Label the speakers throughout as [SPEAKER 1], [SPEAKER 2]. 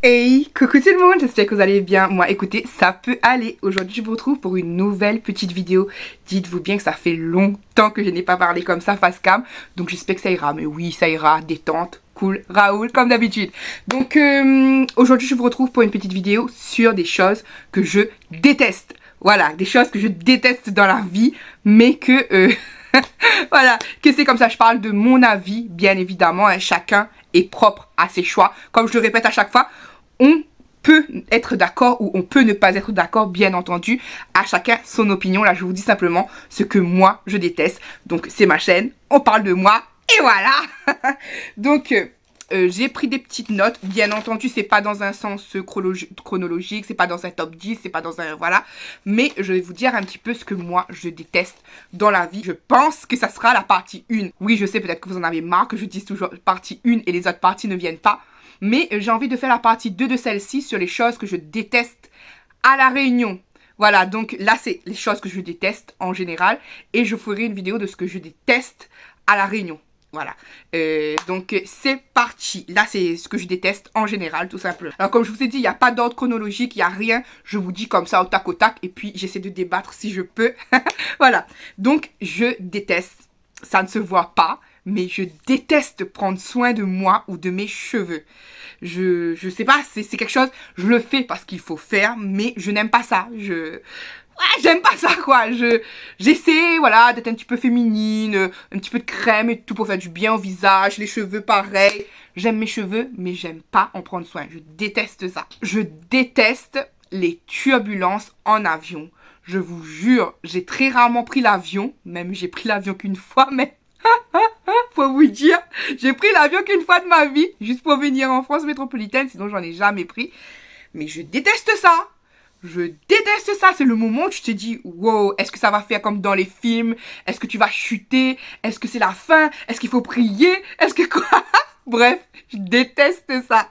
[SPEAKER 1] Hey, coucou tout le monde, j'espère que vous allez bien. Moi, écoutez, ça peut aller. Aujourd'hui, je vous retrouve pour une nouvelle petite vidéo. Dites-vous bien que ça fait longtemps que je n'ai pas parlé comme ça face cam. Donc, j'espère que ça ira. Mais oui, ça ira. Détente, cool, Raoul, comme d'habitude. Donc, aujourd'hui, je vous retrouve pour une petite vidéo sur des choses que je déteste. Voilà, des choses que je déteste dans la vie, mais que... voilà, que c'est comme ça, je parle de mon avis, bien évidemment, hein, chacun est propre à ses choix. Comme je le répète à chaque fois, on peut être d'accord ou on peut ne pas être d'accord, bien entendu, à chacun son opinion. Là, je vous dis simplement ce que moi, je déteste. Donc, c'est ma chaîne, on parle de moi, et voilà. Donc, j'ai pris des petites notes. Bien entendu, c'est pas dans un sens chronologique, c'est pas dans un top 10, c'est pas dans un... Voilà. Mais je vais vous dire un petit peu ce que moi, je déteste dans la vie. Je pense que ça sera la partie 1. Oui, je sais, peut-être que vous en avez marre que je dise toujours partie 1 et les autres parties ne viennent pas. Mais j'ai envie de faire la partie 2 de celle-ci sur les choses que je déteste à la Réunion. Voilà, donc là, c'est les choses que je déteste en général. Et je ferai une vidéo de ce que je déteste à la Réunion. Voilà, donc c'est parti. Là, c'est ce que je déteste en général, tout simplement. Alors, comme je vous ai dit, il n'y a pas d'ordre chronologique, il n'y a rien. Je vous dis comme ça au tac, et puis j'essaie de débattre si je peux. Voilà, donc je déteste, ça ne se voit pas, mais je déteste prendre soin de moi ou de mes cheveux. Je sais pas, c'est quelque chose, je le fais parce qu'il faut faire, mais je n'aime pas ça. Ouais, j'aime pas ça, quoi. J'essaie, voilà, d'être un petit peu féminine, un petit peu de crème et tout pour faire du bien au visage, les cheveux pareil. J'aime mes cheveux, mais j'aime pas en prendre soin. Je déteste ça. Je déteste les turbulences en avion. Je vous jure, j'ai très rarement pris l'avion. Même j'ai pris l'avion qu'une fois, mais... Faut vous dire, j'ai pris l'avion qu'une fois de ma vie, juste pour venir en France métropolitaine, sinon j'en ai jamais pris. Mais je déteste ça. Je déteste ça, c'est le moment où tu te dis, wow, est-ce que ça va faire comme dans les films? Est-ce que tu vas chuter? Est-ce que c'est la fin? Est-ce qu'il faut prier? Est-ce que quoi? Bref, je déteste ça.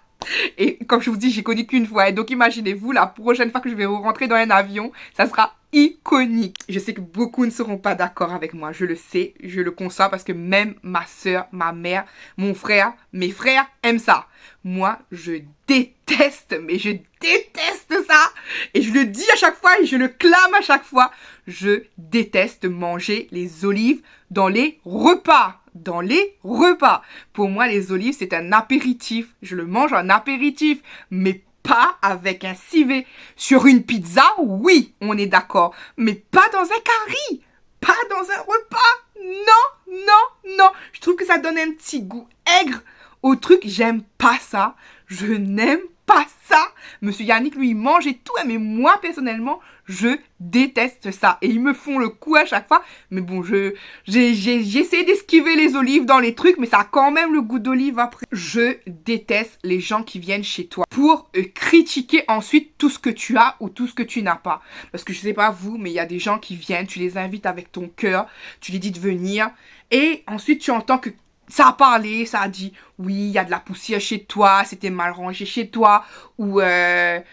[SPEAKER 1] Et comme je vous dis, j'ai connu qu'une fois. Et donc imaginez-vous, la prochaine fois que je vais rentrer dans un avion, ça sera iconique. Je sais que beaucoup ne seront pas d'accord avec moi. Je le sais, je le conçois parce que même ma soeur, ma mère, mon frère, mes frères aiment ça. Moi, je déteste, mais je déteste ça. Et je le dis à chaque fois et je le clame à chaque fois. Je déteste manger les olives dans les repas. Dans les repas. Pour moi, les olives, c'est un apéritif. Je le mange en apéritif, mais pas avec un civet. Sur une pizza, oui, on est d'accord, mais pas dans un curry, pas dans un repas. Non, non, non. Je trouve que ça donne un petit goût aigre au truc. J'aime pas ça. Je n'aime pas ça. Monsieur Yannick, lui, il mange et tout, mais moi, personnellement, je déteste ça. Et ils me font le coup à chaque fois. Mais bon, j'essaie d'esquiver les olives dans les trucs, mais ça a quand même le goût d'olive après. Je déteste les gens qui viennent chez toi pour critiquer ensuite tout ce que tu as ou tout ce que tu n'as pas. Parce que je sais pas vous, mais il y a des gens qui viennent, tu les invites avec ton cœur, tu les dis de venir, et ensuite tu entends que ça a parlé, ça a dit, oui, il y a de la poussière chez toi, c'était mal rangé chez toi, ou je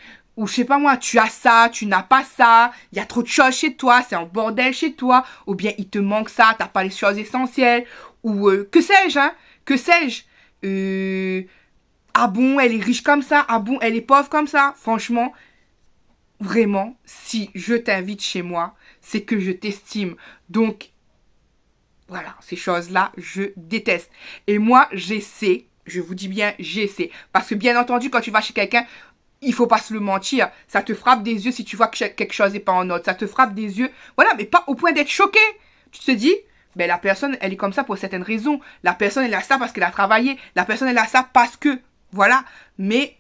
[SPEAKER 1] sais pas moi, tu as ça, tu n'as pas ça, il y a trop de choses chez toi, c'est un bordel chez toi, ou bien il te manque ça, t'as pas les choses essentielles, ou que sais-je, hein, que sais-je, ah bon, elle est riche comme ça, ah bon, elle est pauvre comme ça, franchement, vraiment, si je t'invite chez moi, c'est que je t'estime, donc, voilà, ces choses-là, je déteste. Et moi, j'essaie, je vous dis bien, j'essaie. Parce que bien entendu, quand tu vas chez quelqu'un, il faut pas se le mentir. Ça te frappe des yeux si tu vois que quelque chose n'est pas en ordre. Ça te frappe des yeux, voilà, mais pas au point d'être choqué. Tu te dis, ben la personne, elle est comme ça pour certaines raisons. La personne, elle a ça parce qu'elle a travaillé. La personne, elle a ça parce que... Voilà, mais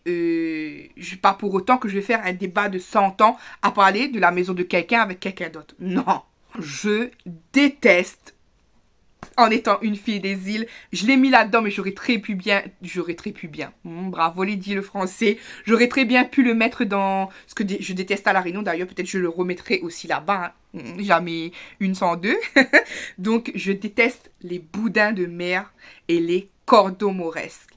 [SPEAKER 1] pas pour autant que je vais faire un débat de 100 ans à parler de la maison de quelqu'un avec quelqu'un d'autre. Non, je déteste en étant une fille des îles. Je l'ai mis là-dedans, mais j'aurais très pu bien, bravo les dit le français, j'aurais très bien pu le mettre dans ce que je déteste à la Réunion. D'ailleurs, peut-être je le remettrai aussi là-bas, hein. Jamais une sans deux. Donc, je déteste les boudins de mer et les cordons mauresques.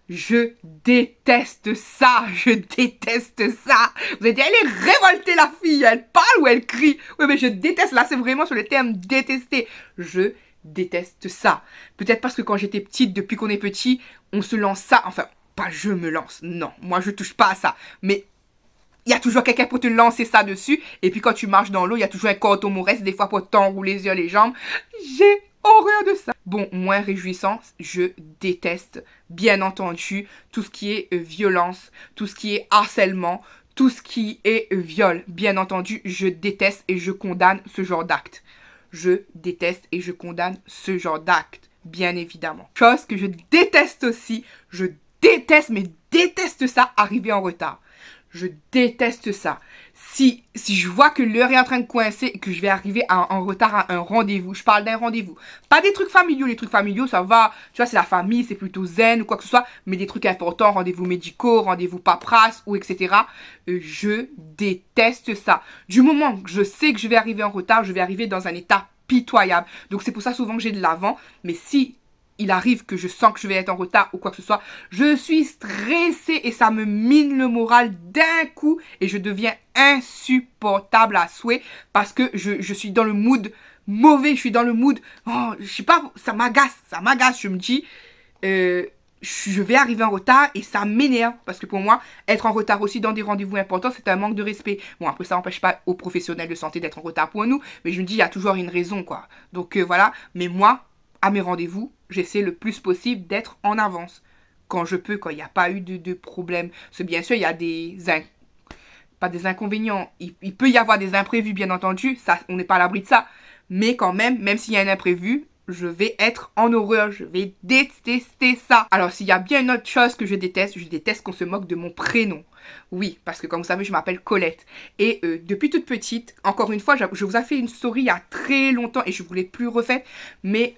[SPEAKER 1] Je déteste ça, je déteste ça. Vous avez dit, elle est révoltée la fille, elle parle ou elle crie. Oui, mais je déteste, là c'est vraiment sur le terme détester. Je déteste ça. Peut-être parce que quand j'étais petite, depuis qu'on est petit, on se lance ça, enfin, pas je me lance. Non, moi je touche pas à ça. Mais il y a toujours quelqu'un pour te lancer ça dessus. Et puis quand tu marches dans l'eau, il y a toujours un cordon mouret, des fois pour t'enrouler les yeux, les jambes. J'ai horreur de ça. Bon, moins réjouissant, je déteste, bien entendu, tout ce qui est violence, tout ce qui est harcèlement, tout ce qui est viol. Bien entendu, je déteste et je condamne ce genre d'acte. Je déteste et je condamne ce genre d'acte, bien évidemment. Chose que je déteste aussi, je déteste, mais déteste ça, arriver en retard. Je déteste ça. Si je vois que l'heure est en train de coincer et que je vais arriver en retard à un rendez-vous, je parle d'un rendez-vous. Pas des trucs familiaux. Les trucs familiaux, ça va. Tu vois, c'est la famille, c'est plutôt zen ou quoi que ce soit. Mais des trucs importants, rendez-vous médicaux, rendez-vous paperasse ou etc. Je déteste ça. Du moment que je sais que je vais arriver en retard, je vais arriver dans un état pitoyable. Donc c'est pour ça souvent que j'ai de l'avant. Mais si il arrive que je sens que je vais être en retard ou quoi que ce soit, je suis stressée et ça me mine le moral d'un coup et je deviens insupportable à souhait parce que je suis dans le mood mauvais, je suis dans le mood, oh, je sais pas, ça m'agace, je me dis, je vais arriver en retard et ça m'énerve parce que pour moi, être en retard aussi dans des rendez-vous importants, c'est un manque de respect. Bon, après ça n'empêche pas aux professionnels de santé d'être en retard pour nous, mais je me dis, il y a toujours une raison, quoi. Donc voilà, mais moi, à mes rendez-vous, j'essaie le plus possible d'être en avance. Quand je peux, quand il n'y a pas eu de problème. Parce que bien sûr, il y a pas des inconvénients. Il peut y avoir des imprévus, bien entendu. Ça, on n'est pas à l'abri de ça. Mais quand même s'il y a un imprévu, je vais être en horreur. Je vais détester ça. Alors, s'il y a bien une autre chose que je déteste qu'on se moque de mon prénom. Oui, parce que comme vous savez, je m'appelle Colette. Et depuis toute petite, encore une fois, je vous ai fait une story il y a très longtemps et je ne vous l'ai plus refaite. Mais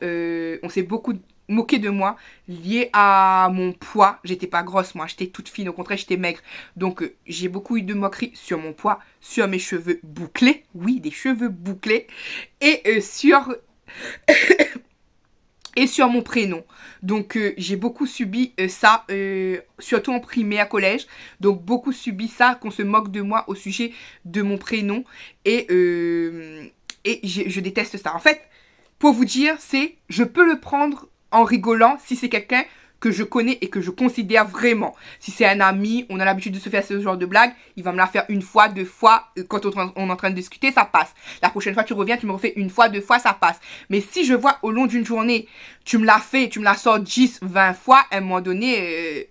[SPEAKER 1] on s'est beaucoup moqué de moi lié à mon poids. J'étais pas grosse, moi. J'étais toute fine. Au contraire, j'étais maigre. Donc, j'ai beaucoup eu de moqueries sur mon poids, sur mes cheveux bouclés. Oui, des cheveux bouclés. Et sur... et sur mon prénom. Donc j'ai beaucoup subi ça, surtout en primaire, collège. Donc beaucoup subi ça, qu'on se moque de moi au sujet de mon prénom. Et je déteste ça. En fait, pour vous dire, je peux le prendre en rigolant si c'est quelqu'un que je connais et que je considère vraiment. Si c'est un ami, on a l'habitude de se faire ce genre de blague, il va me la faire une fois, deux fois, quand on est en train de discuter, ça passe. La prochaine fois, tu reviens, tu me refais une fois, deux fois, ça passe. Mais si je vois au long d'une journée, tu me l'as fait, tu me la sors 10, 20 fois, à un moment donné,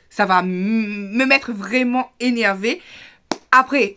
[SPEAKER 1] ça va me mettre vraiment énervée. Après,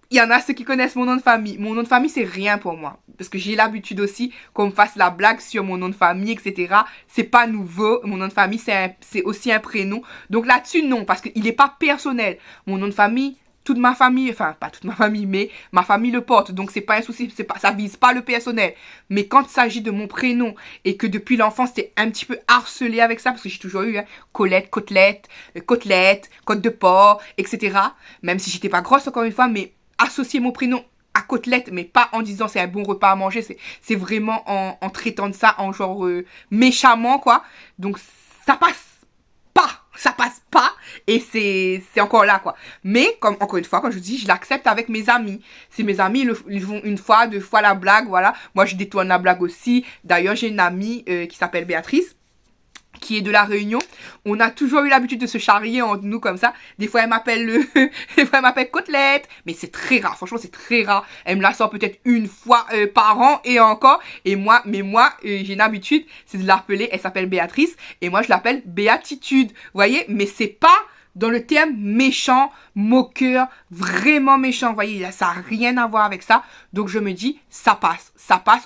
[SPEAKER 1] il y en a ceux qui connaissent mon nom de famille. Mon nom de famille, c'est rien pour moi. Parce que j'ai l'habitude aussi qu'on me fasse la blague sur mon nom de famille, etc. C'est pas nouveau. Mon nom de famille, c'est aussi un prénom. Donc là-dessus, non. Parce qu'il n'est pas personnel. Mon nom de famille, toute ma famille, enfin, pas toute ma famille, mais ma famille le porte. Donc c'est pas un souci. Ça vise pas le personnel. Mais quand il s'agit de mon prénom et que depuis l'enfance, t'es un petit peu harcelé avec ça, parce que j'ai toujours eu Colette, Côtelette, Côtelette, Côte de porc, etc. Même si j'étais pas grosse, encore une fois, mais associer mon prénom à côtelette, mais pas en disant c'est un bon repas à manger, c'est vraiment en traitant de ça en genre méchamment, quoi. Donc ça passe pas, et c'est encore là, quoi. Mais, comme encore une fois, quand je dis, je l'accepte avec mes amis. Si mes amis ils font une fois, deux fois la blague, voilà. Moi, je détourne la blague aussi. D'ailleurs, j'ai une amie qui s'appelle Béatrice, qui est de la Réunion. On a toujours eu l'habitude de se charrier entre nous comme ça. Des fois, elle m'appelle des fois, elle m'appelle Côtelette. Mais c'est très rare. Franchement, c'est très rare. Elle me la sort peut-être une fois par an et encore. Et moi, j'ai une habitude, c'est de l'appeler. Elle s'appelle Béatrice. Et moi, je l'appelle Béatitude. Vous voyez? Mais c'est pas dans le terme méchant, moqueur, vraiment méchant. Vous voyez, ça n'a rien à voir avec ça. Donc je me dis, ça passe,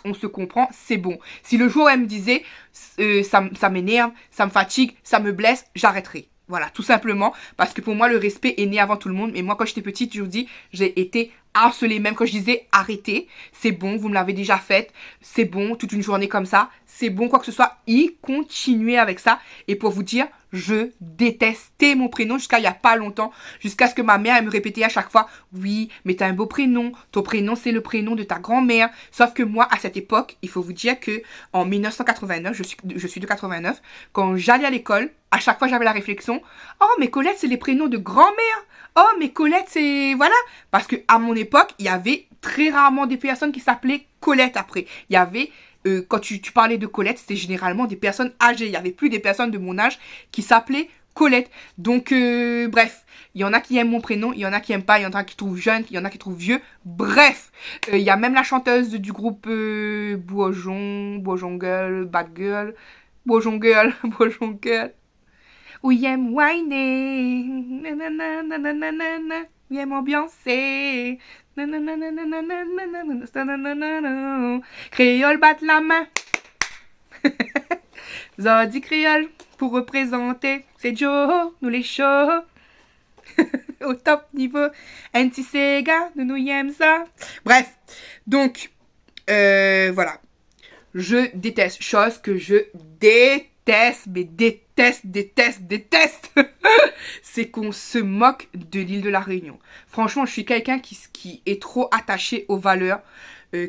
[SPEAKER 1] on se comprend, c'est bon. Si le jour où elle me disait, ça m'énerve, ça me fatigue, ça me blesse, j'arrêterai. Voilà, tout simplement. Parce que pour moi, le respect est né avant tout le monde. Et moi, quand j'étais petite, je vous dis, j'ai été harcelée. Même quand je disais, arrêtez, c'est bon, vous me l'avez déjà fait. C'est bon, toute une journée comme ça. C'est bon, quoi que ce soit. Y continuer avec ça. Et pour vous dire, je détestais mon prénom jusqu'à il n'y a pas longtemps. Jusqu'à ce que ma mère elle me répétait à chaque fois, oui, mais t'as un beau prénom. Ton prénom, c'est le prénom de ta grand-mère. Sauf que moi, à cette époque, il faut vous dire que en 1989, je suis de 89, quand j'allais à l'école, à chaque fois, j'avais la réflexion, oh, mais Colette, c'est les prénoms de grand-mère. Oh, mais Colette, c'est... Voilà. Parce que à mon époque, il y avait très rarement des personnes qui s'appelaient Colette après. Il y avait... quand tu parlais de Colette, c'était généralement des personnes âgées. Il n'y avait plus des personnes de mon âge qui s'appelaient Colette. Donc, bref, il y en a qui aiment mon prénom, il y en a qui aiment pas, il y en a qui trouvent jeune, il y en a qui trouvent vieux. Bref, il y a même la chanteuse du groupe Bourgeon Girl, Bad Girl, Bourgeon Girl, Bourgeon Girl. Oui, aime whiner, nanana, nanana, nanana, oui, aime ambiancer, nanana, nanana, nanana, nanana, créole batte la main. Zodi créole pour représenter, c'est Joe, nous les shows. Au top niveau, NC Sega, nous nous aime ça. Bref, donc, voilà. Je déteste, chose que je déteste, mais déteste, c'est qu'on se moque de l'île de la Réunion. Franchement, je suis quelqu'un qui est trop attaché aux valeurs,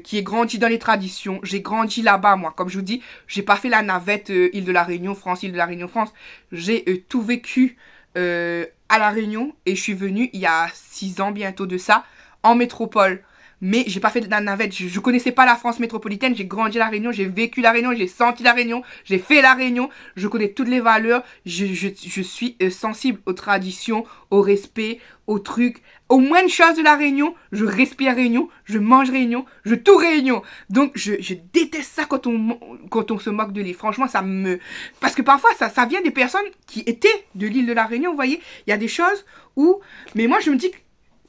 [SPEAKER 1] qui est grandi dans les traditions. J'ai grandi là-bas, moi. Comme je vous dis, j'ai pas fait la navette île de la Réunion, France, île de la Réunion, France. J'ai tout vécu à la Réunion et je suis venue il y a 6 ans bientôt de ça, en métropole. Mais j'ai pas fait de la navette, je connaissais pas la France métropolitaine, j'ai grandi à la Réunion, j'ai vécu la Réunion, j'ai senti la Réunion, j'ai fait la Réunion, je connais toutes les valeurs, je suis sensible aux traditions, au respect, aux trucs, aux moindres choses de la Réunion, je respire Réunion, je mange Réunion, je tout Réunion. Donc je déteste ça quand on se moque de l'île. Franchement, ça me... Parce que parfois, ça vient des personnes qui étaient de l'île de la Réunion, vous voyez, il y a des choses où... Mais moi, je me dis que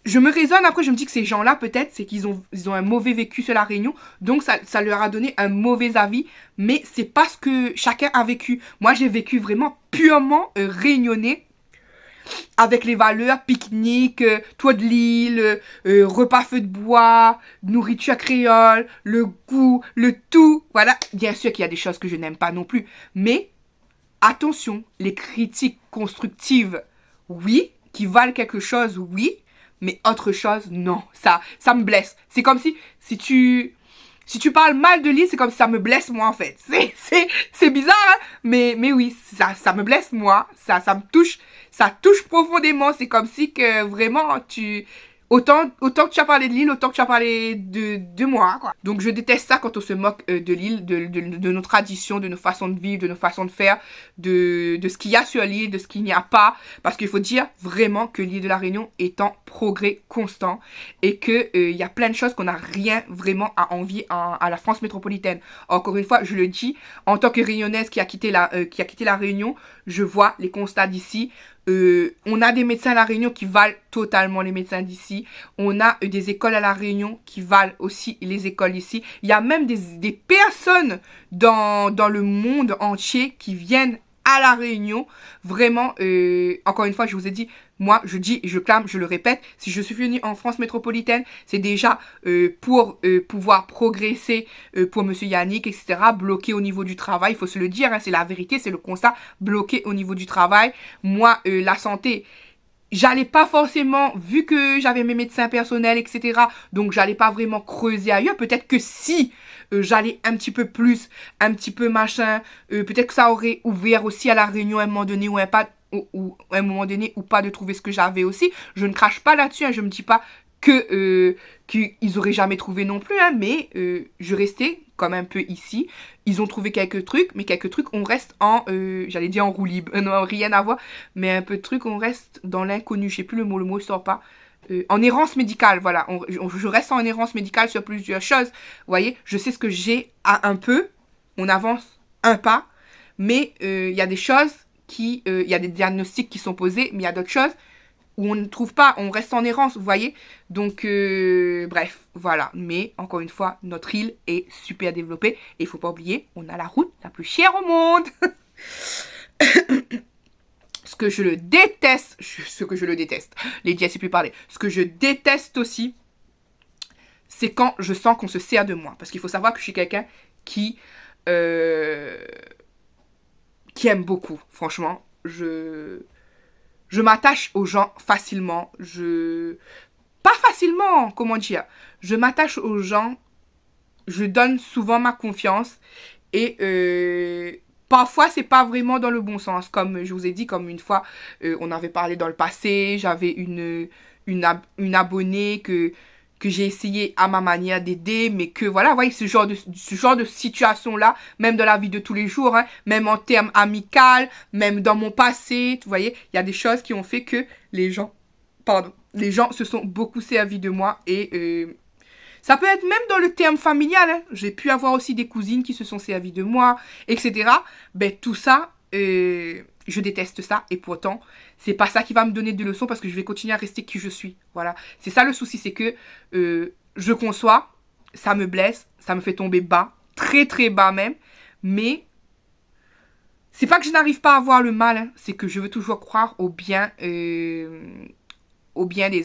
[SPEAKER 1] je me raisonne, après je me dis que ces gens-là, peut-être, c'est qu'ils ont un mauvais vécu sur la Réunion, donc ça leur a donné un mauvais avis, mais c'est pas ce que chacun a vécu. Moi, j'ai vécu vraiment purement réunionnais, avec les valeurs, pique-nique, toit de l'île, repas feu de bois, nourriture créole, le goût, le tout. Voilà, bien sûr qu'il y a des choses que je n'aime pas non plus, mais attention, les critiques constructives, oui, qui valent quelque chose, oui, mais autre chose, non. Ça me blesse. C'est comme si tu parles mal de l'île, c'est comme si ça me blesse moi en fait. C'est bizarre, hein? Mais oui, ça me blesse moi. Ça me touche. Ça touche profondément. C'est comme si que vraiment autant que tu as parlé de l'île, autant que tu as parlé de moi, quoi. Donc je déteste ça quand on se moque de l'île, de nos traditions, de nos façons de vivre, de nos façons de faire, de ce qu'il y a sur l'île, de ce qu'il n'y a pas. Parce qu'il faut dire vraiment que l'île de la Réunion est en progrès constant et que il y a plein de choses qu'on n'a rien vraiment à envier à la France métropolitaine. Encore une fois, je le dis, en tant que Réunionnaise qui a quitté la Réunion, je vois les constats d'ici. On a des médecins à la Réunion qui valent totalement les médecins d'ici. On a des écoles à la Réunion qui valent aussi les écoles ici. Il y a même des personnes dans le monde entier qui viennent à la Réunion. Vraiment, encore une fois, je vous ai dit, moi, je dis, je clame, je le répète, si je suis venue en France métropolitaine, c'est déjà pour pouvoir progresser pour Monsieur Yannick, etc., bloqué au niveau du travail, il faut se le dire, hein, c'est la vérité, c'est le constat, bloqué au niveau du travail. Moi, la santé... J'allais pas forcément, vu que j'avais mes médecins personnels, etc. Donc, j'allais pas vraiment creuser ailleurs. Peut-être que si j'allais un petit peu plus, un petit peu machin, peut-être que ça aurait ouvert aussi à la Réunion à un moment donné ou à un moment donné ou pas de trouver ce que j'avais aussi. Je ne crache pas là-dessus, hein, je me dis pas qu'ils auraient jamais trouvé non plus, hein, mais je restais comme un peu ici. Ils ont trouvé quelques trucs, mais quelques trucs, on reste en, j'allais dire en roue libre, non, rien à voir, mais un peu de trucs, on reste dans l'inconnu, je sais plus le mot ne sort pas. En errance médicale, voilà, je reste en errance médicale sur plusieurs choses, vous voyez, je sais ce que j'ai à un peu, on avance un pas, mais il y a des choses il y a des diagnostics qui sont posés, mais il y a d'autres choses où on ne trouve pas, on reste en errance, vous voyez. Donc, bref, voilà. Mais, encore une fois, notre île est super développée. Et il ne faut pas oublier, on a la route la plus chère au monde. Ce que je le déteste, Lady, elle sait plus parler. Ce que je déteste aussi, c'est quand je sens qu'on se sert de moi. Parce qu'il faut savoir que je suis quelqu'un qui aime beaucoup, franchement. Je m'attache aux gens facilement. Pas facilement, comment dire. Je m'attache aux gens. Je donne souvent ma confiance. Et parfois, c'est pas vraiment dans le bon sens. Comme je vous ai dit, comme une fois, on avait parlé dans le passé. J'avais une abonnée que j'ai essayé à ma manière d'aider, mais que voilà, vous voyez, ce genre de situation-là, même dans la vie de tous les jours, hein, même en termes amicaux, même dans mon passé, vous voyez, il y a des choses qui ont fait que les gens se sont beaucoup servis de moi et ça peut être même dans le terme familial, hein. J'ai pu avoir aussi des cousines qui se sont servies de moi, etc. Ben tout ça, je déteste ça et pourtant, c'est pas ça qui va me donner des leçons parce que je vais continuer à rester qui je suis. Voilà, c'est ça le souci, c'est que je conçois, ça me blesse, ça me fait tomber bas, très très bas même, mais c'est pas que je n'arrive pas à voir le mal, hein, c'est que je veux toujours croire au bien des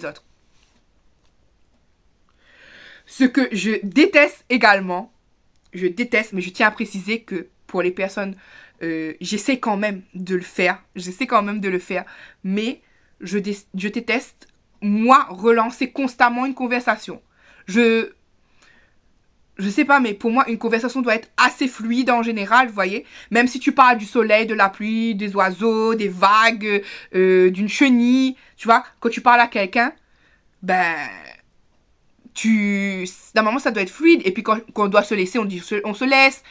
[SPEAKER 1] autres. Ce que je déteste également, mais je tiens à préciser que pour les personnes, j'essaie quand même de le faire, mais je déteste, moi, relancer constamment une conversation. Je sais pas, mais pour moi, une conversation doit être assez fluide en général, vous voyez. Même si tu parles du soleil, de la pluie, des oiseaux, des vagues, d'une chenille, tu vois, quand tu parles à quelqu'un, ben normalement ça doit être fluide et puis quand on doit se laisser on se laisse,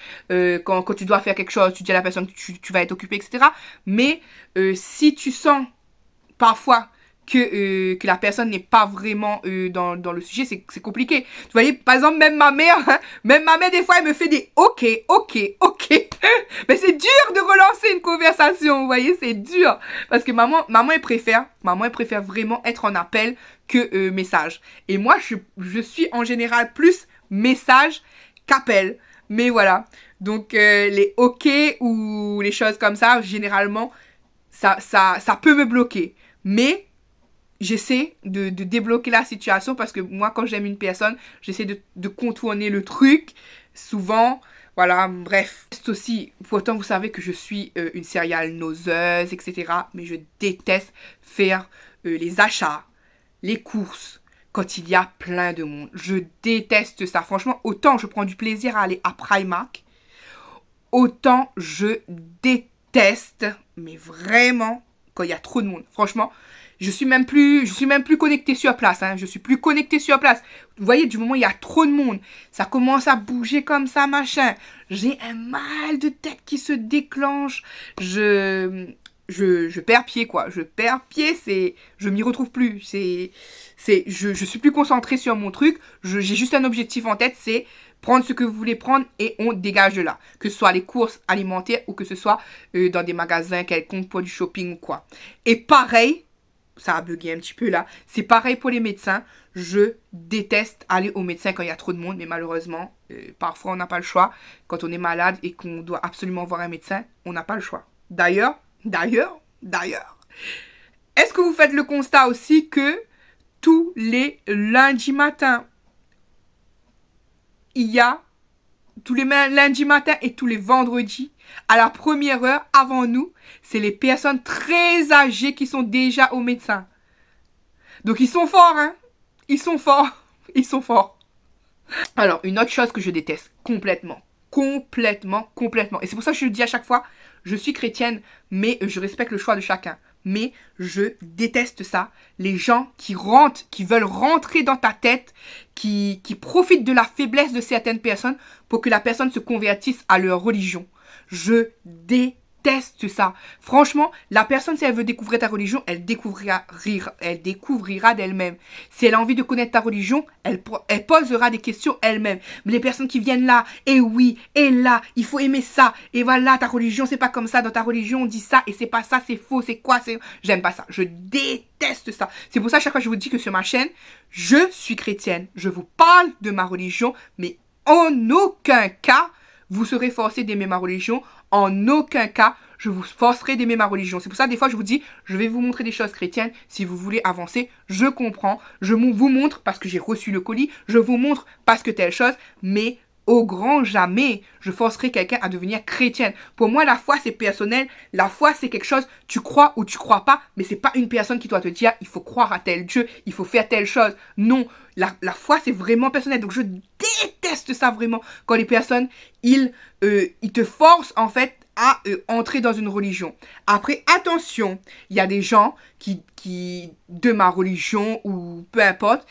[SPEAKER 1] quand tu dois faire quelque chose tu dis à la personne que tu vas être occupé, etc. Mais si tu sens parfois que la personne n'est pas vraiment dans le sujet, c'est compliqué. Vous voyez, par exemple, même ma mère, des fois, elle me fait des ok. Mais c'est dur de relancer une conversation, vous voyez, c'est dur. Parce que maman, elle préfère vraiment être en appel que message. Et moi, je suis en général plus message qu'appel. Mais voilà. Donc, les ok ou les choses comme ça, généralement, ça peut me bloquer. Mais j'essaie de débloquer la situation parce que moi, quand j'aime une personne, j'essaie de contourner le truc. Souvent, voilà, bref. C'est aussi, pourtant, vous savez que je suis une serial nauseuse, etc. Mais je déteste faire les achats, les courses, quand il y a plein de monde. Je déteste ça. Franchement, autant je prends du plaisir à aller à Primark, autant je déteste, mais vraiment, quand il y a trop de monde. Franchement, je suis même plus connectée sur place, hein. Je suis plus connectée sur place. Vous voyez, du moment où il y a trop de monde, ça commence à bouger comme ça, machin. J'ai un mal de tête qui se déclenche. Je perds pied, quoi. Je perds pied, je m'y retrouve plus. Je suis plus concentrée sur mon truc. J'ai juste un objectif en tête, c'est prendre ce que vous voulez prendre et on dégage de là. Que ce soit les courses alimentaires ou que ce soit dans des magasins quelconques pour du shopping ou quoi. Et pareil, ça a bugué un petit peu là, c'est pareil pour les médecins. Je déteste aller au médecin quand il y a trop de monde, mais malheureusement, parfois on n'a pas le choix. Quand on est malade et qu'on doit absolument voir un médecin, on n'a pas le choix. D'ailleurs, est-ce que vous faites le constat aussi que tous les lundis matins, tous les lundis matins et tous les vendredis, à la première heure, avant nous, c'est les personnes très âgées qui sont déjà au médecin. Donc ils sont forts, hein. Ils sont forts. Alors, une autre chose que je déteste complètement. Et c'est pour ça que je le dis à chaque fois, je suis chrétienne, mais je respecte le choix de chacun. Mais je déteste ça. Les gens qui veulent rentrer dans ta tête, qui profitent de la faiblesse de certaines personnes pour que la personne se convertisse à leur religion. Je déteste ça. Franchement, la personne, si elle veut découvrir ta religion, elle découvrira d'elle-même. Si elle a envie de connaître ta religion, elle posera des questions elle-même. Mais les personnes qui viennent là, et oui, et là, il faut aimer ça, et voilà, ta religion, c'est pas comme ça, dans ta religion, on dit ça, et c'est pas ça, c'est faux, c'est quoi, j'aime pas ça. Je déteste ça. C'est pour ça, à chaque fois, je vous dis que sur ma chaîne, je suis chrétienne. Je vous parle de ma religion, mais en aucun cas, vous serez forcé d'aimer ma religion. En aucun cas, je vous forcerai d'aimer ma religion. C'est pour ça, des fois, je vous dis, je vais vous montrer des choses chrétiennes. Si vous voulez avancer, je comprends. Je vous montre parce que j'ai reçu le colis. Je vous montre parce que telle chose. Mais au grand jamais, je forcerai quelqu'un à devenir chrétienne. Pour moi, la foi, c'est personnel. La foi, c'est quelque chose, tu crois ou tu crois pas. Mais c'est pas une personne qui doit te dire, il faut croire à tel Dieu, il faut faire telle chose. Non, la foi, c'est vraiment personnel. Donc, je déteste ça vraiment. Quand les personnes, ils te forcent, en fait, à entrer dans une religion. Après, attention, il y a des gens qui, de ma religion ou peu importe,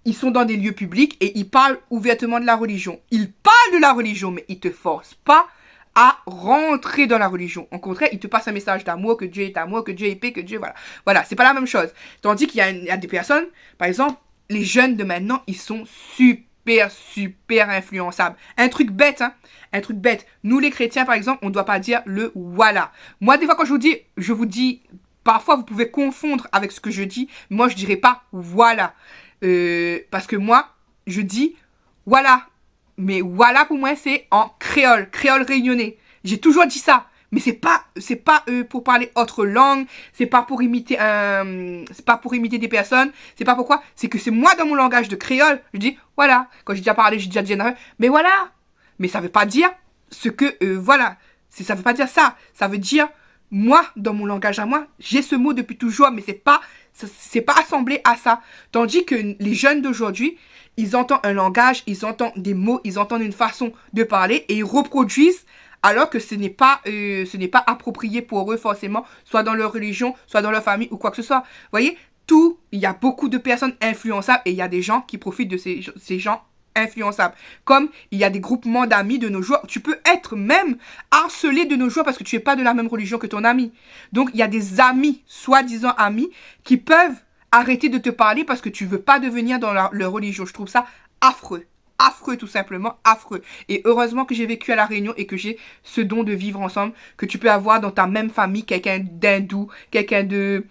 [SPEAKER 1] ils sont dans des lieux publics et ils parlent ouvertement de la religion. Ils parlent de la religion, mais ils te forcent pas à rentrer dans la religion. Au contraire, ils te passent un message d'amour, que Dieu est amour, que Dieu est paix, que Dieu, voilà. Voilà, c'est pas la même chose. Tandis qu'il y a des personnes, par exemple, les jeunes de maintenant, ils sont super influençables. Un truc bête, hein. Un truc bête. Nous, les chrétiens, par exemple, on ne doit pas dire le voilà. Moi, des fois, quand je vous dis, parfois, vous pouvez confondre avec ce que je dis. Moi, je dirais pas voilà. Parce que moi, je dis voilà. Mais voilà, pour moi, c'est en créole réunionnais. J'ai toujours dit ça. Mais c'est pas pour parler autre langue, c'est pas pour imiter des personnes, c'est pas pourquoi, c'est que c'est moi dans mon langage de créole, je dis voilà. Quand j'ai déjà parlé, j'ai déjà dit mais voilà. Mais ça veut pas dire ce que voilà, ça veut pas dire ça. Ça veut dire moi dans mon langage à moi, j'ai ce mot depuis toujours, mais c'est pas assemblé à ça. Tandis que les jeunes d'aujourd'hui, ils entendent un langage, ils entendent des mots, ils entendent une façon de parler et ils reproduisent alors que ce n'est pas approprié pour eux forcément, soit dans leur religion, soit dans leur famille ou quoi que ce soit. Vous voyez, il y a beaucoup de personnes influençables et il y a des gens qui profitent de ces gens influençables. Comme il y a des groupements d'amis de nos jours, tu peux être même harcelé de nos jours parce que tu n'es pas de la même religion que ton ami. Donc il y a des amis, soi-disant amis, qui peuvent arrêter de te parler parce que tu veux pas devenir dans leur religion. Je trouve ça affreux. Affreux, tout simplement, affreux. Et heureusement que j'ai vécu à La Réunion et que j'ai ce don de vivre ensemble, que tu peux avoir dans ta même famille quelqu'un d'hindou, quelqu'un de,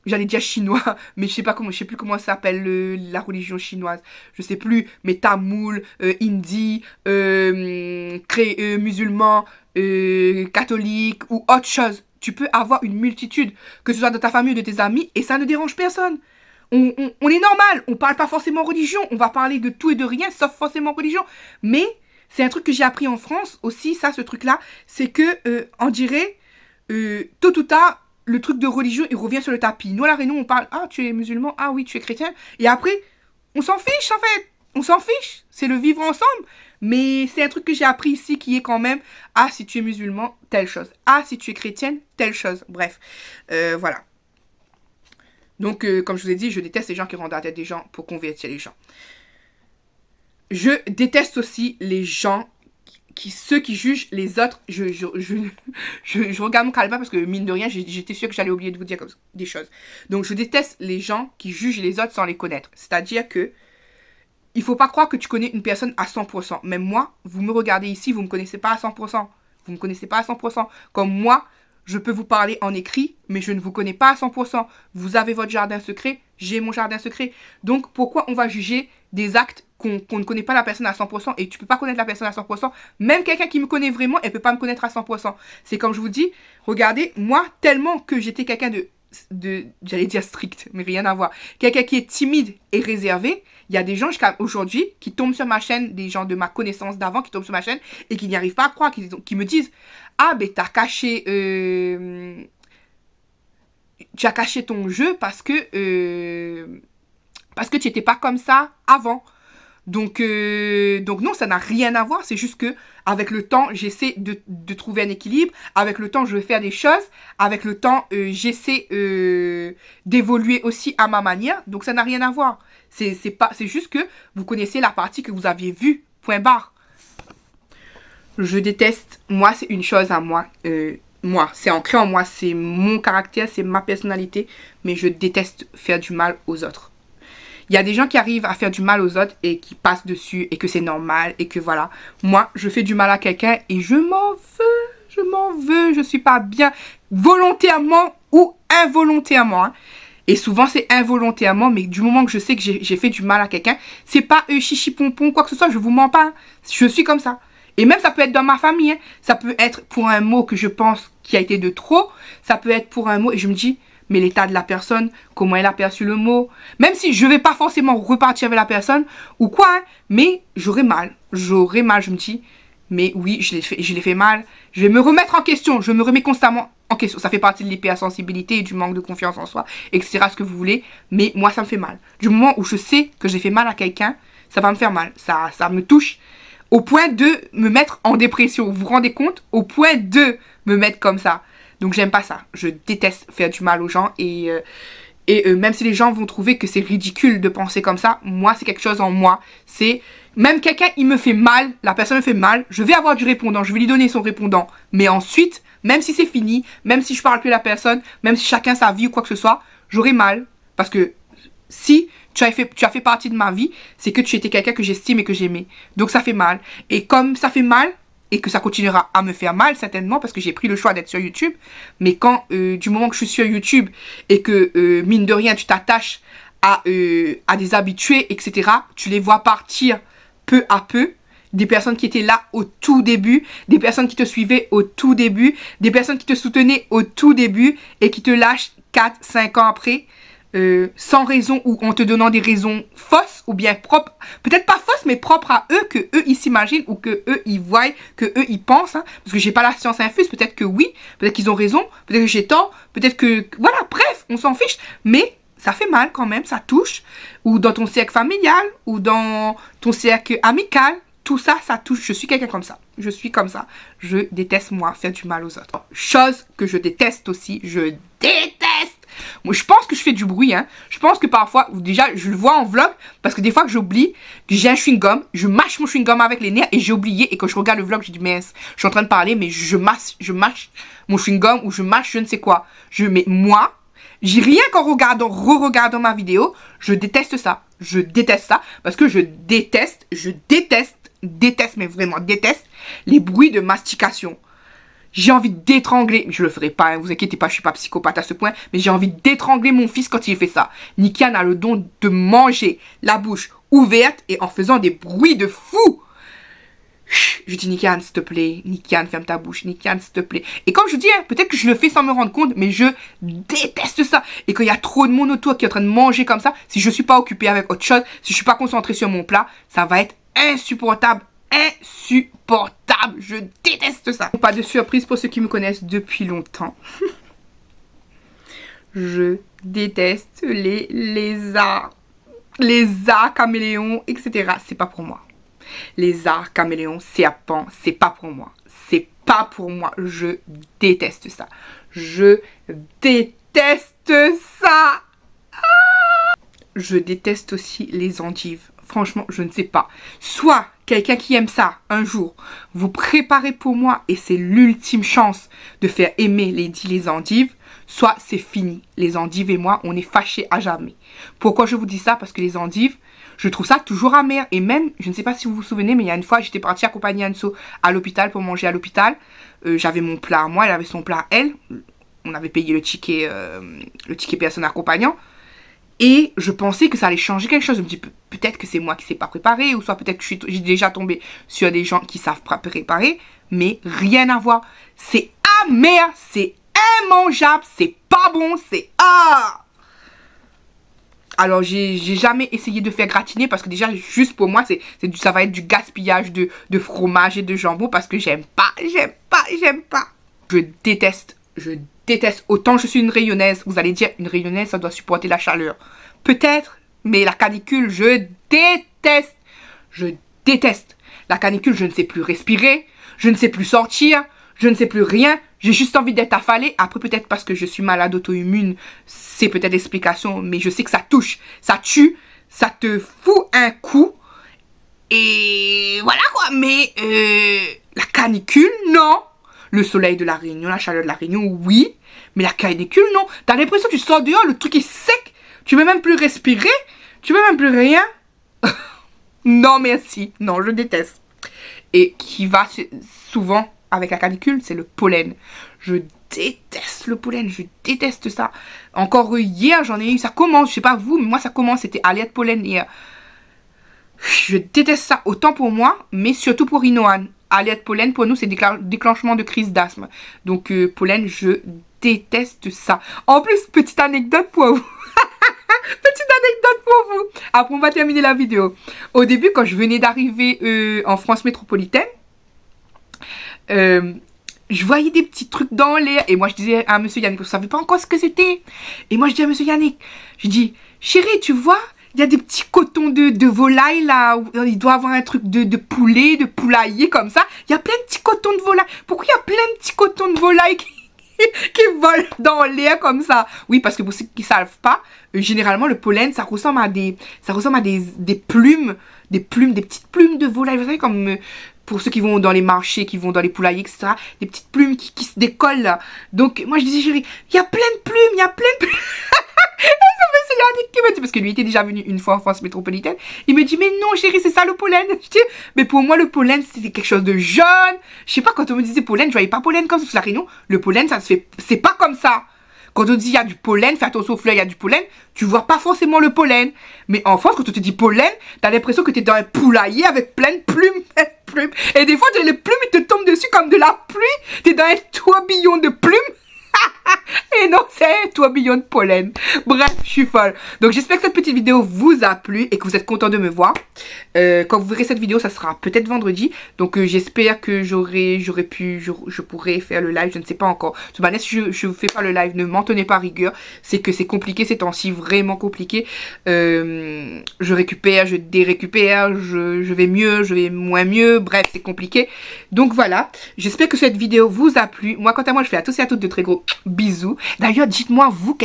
[SPEAKER 1] j'allais dire chinois, mais je sais plus comment ça s'appelle la religion chinoise, je sais plus, mais tamoul, hindi, musulman, catholique ou autre chose. Tu peux avoir une multitude, que ce soit dans ta famille ou de tes amis, et ça ne dérange personne. On est normal, on parle pas forcément religion, on va parler de tout et de rien, sauf forcément religion. Mais c'est un truc que j'ai appris en France aussi, ça, ce truc-là, c'est que, on dirait, tôt ou tard, le truc de religion, il revient sur le tapis. Nous, à La Réunion, on parle, ah, tu es musulman, ah oui, tu es chrétien. Et après, on s'en fiche, en fait. On s'en fiche, c'est le vivre ensemble. Mais c'est un truc que j'ai appris ici qui est quand même, ah, si tu es musulman, telle chose. Ah, si tu es chrétienne, telle chose. Bref, voilà. Donc, comme je vous ai dit, je déteste les gens qui rendent la tête des gens pour convertir les gens. Je déteste aussi les gens, ceux qui jugent les autres. Je regarde mon calepin parce que, mine de rien, j'étais sûre que j'allais oublier de vous dire des choses. Donc, je déteste les gens qui jugent les autres sans les connaître. C'est-à-dire que, il faut pas croire que tu connais une personne à 100%. Même moi, vous me regardez ici, vous me connaissez pas à 100%. Vous me connaissez pas à 100%. Comme moi, je peux vous parler en écrit, mais je ne vous connais pas à 100%. Vous avez votre jardin secret, j'ai mon jardin secret. Donc, pourquoi on va juger des actes qu'on ne connaît pas la personne à 100% et tu peux pas connaître la personne à 100%. Même quelqu'un qui me connaît vraiment, elle peut pas me connaître à 100%. C'est comme je vous dis, regardez, moi, tellement que j'étais quelqu'un j'allais dire strict, mais rien à voir. Quelqu'un qui est timide et réservé. Il y a des gens jusqu'à aujourd'hui qui tombent sur ma chaîne, des gens de ma connaissance d'avant qui tombent sur ma chaîne et qui n'y arrivent pas à croire, qui me disent « Ah, ben t'as caché... tu as caché ton jeu parce que tu n'étais pas comme ça avant. » Donc non, ça n'a rien à voir. C'est juste que avec le temps, j'essaie de trouver un équilibre. Avec le temps, je vais faire des choses. Avec le temps, j'essaie d'évoluer aussi à ma manière. Donc ça n'a rien à voir. C'est juste que vous connaissez la partie que vous aviez vue. Point barre. Je déteste. Moi, c'est une chose à moi. Moi, c'est ancré en moi. C'est mon caractère, c'est ma personnalité. Mais je déteste faire du mal aux autres. Il y a des gens qui arrivent à faire du mal aux autres et qui passent dessus et que c'est normal et que voilà. Moi, je fais du mal à quelqu'un et je m'en veux, je suis pas bien volontairement ou involontairement. Hein. Et souvent, c'est involontairement, mais du moment que je sais que j'ai fait du mal à quelqu'un, c'est pas chichi pompon, quoi que ce soit, je vous mens pas. Hein. Je suis comme ça. Et même, ça peut être dans ma famille. Hein. Ça peut être pour un mot que je pense qui a été de trop. Ça peut être pour un mot et je me dis... mais l'état de la personne, comment elle a perçu le mot. Même si je vais pas forcément repartir avec la personne ou quoi, hein, mais j'aurai mal. Je me dis, mais oui, je l'ai fait mal. Je vais me remettre en question. Je me remets constamment en question. Ça fait partie de l'hypersensibilité et du manque de confiance en soi, etc. Ce que vous voulez. Mais moi, ça me fait mal. Du moment où je sais que j'ai fait mal à quelqu'un, ça va me faire mal. Ça me touche au point de me mettre en dépression. Vous vous rendez compte? Au point de me mettre comme ça. Donc j'aime pas ça. Je déteste faire du mal aux gens et Et même si les gens vont trouver que c'est ridicule de penser comme ça, moi, c'est quelque chose en moi. C'est, même quelqu'un, il me fait mal, la personne me fait mal, je vais avoir du répondant, je vais lui donner son répondant. Mais ensuite, même si c'est fini, même si je parle plus à la personne, même si chacun sa vie ou quoi que ce soit, j'aurai mal. Parce que si tu as fait partie de ma vie, c'est que tu étais quelqu'un que j'estime et que j'aimais. Donc ça fait mal. Et comme ça fait mal, et que ça continuera à me faire mal certainement parce que j'ai pris le choix d'être sur YouTube, mais quand du moment que je suis sur YouTube et que mine de rien tu t'attaches à des habitués, etc., tu les vois partir peu à peu, des personnes qui étaient là au tout début, des personnes qui te suivaient au tout début, des personnes qui te soutenaient au tout début et qui te lâchent 4-5 ans après, sans raison ou en te donnant des raisons fausses ou bien propres, peut-être pas fausses mais propres à eux, que eux ils s'imaginent ou que eux ils voient, que eux ils pensent, hein, parce que j'ai pas la science infuse, peut-être que oui, peut-être qu'ils ont raison, peut-être que j'ai tort, peut-être que, voilà, bref, on s'en fiche, mais ça fait mal quand même, ça touche, ou dans ton cercle familial, ou dans ton cercle amical, tout ça, ça touche. Je suis quelqu'un comme ça. Je suis comme ça. Je déteste, moi, faire du mal aux autres. Chose que je déteste aussi. Je déteste. Moi, je pense que je fais du bruit, hein. Je pense que parfois, déjà, je le vois en vlog, parce que des fois que j'oublie, que j'ai un chewing-gum, je mâche mon chewing-gum avec les nerfs et j'ai oublié. Et quand je regarde le vlog, je dis, mince, je suis en train de parler, mais je mâche mon chewing-gum ou je mâche je ne sais quoi. Mais moi, j'ai rien qu'en re-regardant ma vidéo, je déteste ça. Je déteste ça parce que je déteste, mais vraiment déteste les bruits de mastication. J'ai envie d'étrangler, je le ferai pas, hein, vous inquiétez pas, je suis pas psychopathe à ce point, mais j'ai envie d'étrangler mon fils quand il fait ça. Nikian a le don de manger la bouche ouverte et en faisant des bruits de fou. Je dis, Nikian, s'il te plaît, Nikian, ferme ta bouche, Nikian, s'il te plaît. Et comme je dis, hein, peut-être que je le fais sans me rendre compte, mais je déteste ça. Et quand il y a trop de monde autour qui est en train de manger comme ça, si je suis pas occupée avec autre chose, si je suis pas concentrée sur mon plat, ça va être insupportable. Insupportable. Je déteste ça. Pas de surprise pour ceux qui me connaissent depuis longtemps. Je déteste les lézards. Lézards, caméléons, etc. C'est pas pour moi. Lézards, caméléons, serpents, c'est pas pour moi. C'est pas pour moi. Je déteste ça. Je déteste ça. Je déteste aussi les endives. Franchement, je ne sais pas. Soit quelqu'un qui aime ça, un jour, vous préparez pour moi et c'est l'ultime chance de faire aimer les endives. Soit c'est fini. Les endives et moi, on est fâchés à jamais. Pourquoi je vous dis ça? Parce que les endives, je trouve ça toujours amer. Et même, je ne sais pas si vous vous souvenez, mais il y a une fois, j'étais partie accompagner Anso à l'hôpital pour manger à l'hôpital. J'avais mon plat à moi, elle avait son plat à elle. On avait payé le ticket personne accompagnant. Et je pensais que ça allait changer quelque chose. Je me dis, peut-être que c'est moi qui ne sais pas préparer, ou soit peut-être que j'ai déjà tombé sur des gens qui savent préparer, mais rien à voir. C'est amer, c'est immangeable, c'est pas bon, c'est... Ah! Alors, j'ai jamais essayé de faire gratiner, parce que déjà, juste pour moi, ça va être du gaspillage de fromage et de jambon, parce que j'aime pas. Je déteste. Autant je suis une rayonnaise, vous allez dire, une rayonnaise, ça doit supporter la chaleur. Peut-être, mais la canicule, je déteste. Je déteste. La canicule, je ne sais plus respirer, je ne sais plus sortir, je ne sais plus rien. J'ai juste envie d'être affalée. Après, peut-être parce que je suis malade auto-immune, c'est peut-être l'explication, mais je sais que ça touche, ça tue, ça te fout un coup. Et voilà quoi, mais la canicule, non. Le soleil de la Réunion, la chaleur de la Réunion, oui. Mais la canicule, non. T'as l'impression que tu sors dehors, le truc est sec. Tu peux même plus respirer. Tu peux même plus rien. Non, merci. Non, je déteste. Et qui va souvent avec la canicule, c'est le pollen. Je déteste le pollen. Je déteste ça. Encore hier, j'en ai eu. Ça commence, je sais pas vous, mais moi ça commence. C'était alerte pollen hier. Je déteste ça. Autant pour moi, mais surtout pour Inoan. Alerte pollen, pour nous, c'est déclenchement de crise d'asthme. Donc, pollen, je déteste ça. En plus, petite anecdote pour vous. Petite anecdote pour vous. Après, on va terminer la vidéo. Au début, quand je venais d'arriver en France métropolitaine, je voyais des petits trucs dans l'air. Et moi, je disais à monsieur Yannick, je ne savais pas encore ce que c'était. Et moi, je dis à monsieur Yannick, je dis, chérie, tu vois, il y a des petits cotons de volaille là, il doit avoir un truc de poulet, de poulailler comme ça. Il y a plein de petits cotons de volaille. Pourquoi il y a plein de petits cotons de volaille qui volent dans l'air comme ça. Oui, parce que pour ceux qui ne savent pas, généralement le pollen, ça ressemble à des plumes, des petites plumes de volaille. Vous savez, comme pour ceux qui vont dans les marchés, qui vont dans les poulaillers, etc. Des petites plumes qui se décollent là. Donc moi je disais, chérie, il y a plein de plumes, il y a plein de plumes. C'est Yannick qui me dit, parce que lui était déjà venu une fois en France métropolitaine, il me dit, mais non chérie, c'est ça le pollen. Je dis, mais pour moi le pollen c'était quelque chose de jaune. Je sais pas, quand on me disait pollen, je voyais pas pollen comme ça sur la Réunion. Le pollen, ça se fait, c'est pas comme ça. Quand on dit il y a du pollen, fais attention aux fleurs, il y a du pollen, tu vois pas forcément le pollen. Mais en France, quand on te dit pollen, t'as l'impression que t'es dans un poulailler avec plein de plumes. Et des fois, les plumes, ils te tombent dessus comme de la pluie. T'es dans un tourbillon de plumes. Et non, c'est un tourbillon de pollen. Bref, je suis folle. Donc j'espère que cette petite vidéo vous a plu et que vous êtes content de me voir. Quand vous verrez cette vidéo, ça sera peut-être vendredi. Donc j'espère que je pourrai faire le live. Je ne sais pas encore. De toute manière, si je ne fais pas le live, ne m'en tenez pas rigueur. C'est que c'est compliqué ces temps-ci, vraiment compliqué. Je récupère, je dérécupère, je vais mieux, je vais moins mieux. Bref, c'est compliqué. Donc voilà, j'espère que cette vidéo vous a plu. Moi, quant à moi, je fais à tous et à toutes de très gros bisous. D'ailleurs, dites-moi vous,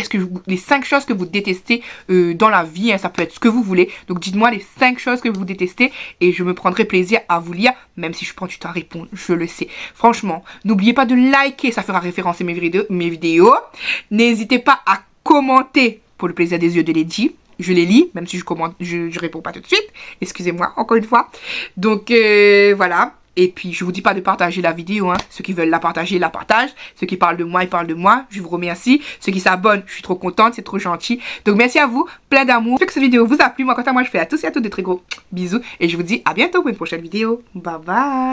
[SPEAKER 1] les 5 choses que vous détestez dans la vie, hein, ça peut être ce que vous voulez. Donc dites-moi les 5 choses que vous détestez et je me prendrai plaisir à vous lire, même si je prends du temps à répondre, je le sais. Franchement, n'oubliez pas de liker, ça fera référencer mes vidéos. N'hésitez pas à commenter pour le plaisir des yeux de Lady. Je les lis, même si je réponds pas tout de suite. Excusez-moi, encore une fois. Donc voilà. Et puis, je vous dis pas de partager la vidéo, hein. Ceux qui veulent la partager, la partagent. Ceux qui parlent de moi, ils parlent de moi. Je vous remercie. Ceux qui s'abonnent, je suis trop contente, c'est trop gentil. Donc, merci à vous, plein d'amour. J'espère que cette vidéo vous a plu. Moi, quant à moi, je fais à tous et à toutes des très gros bisous. Et je vous dis à bientôt pour une prochaine vidéo. Bye bye.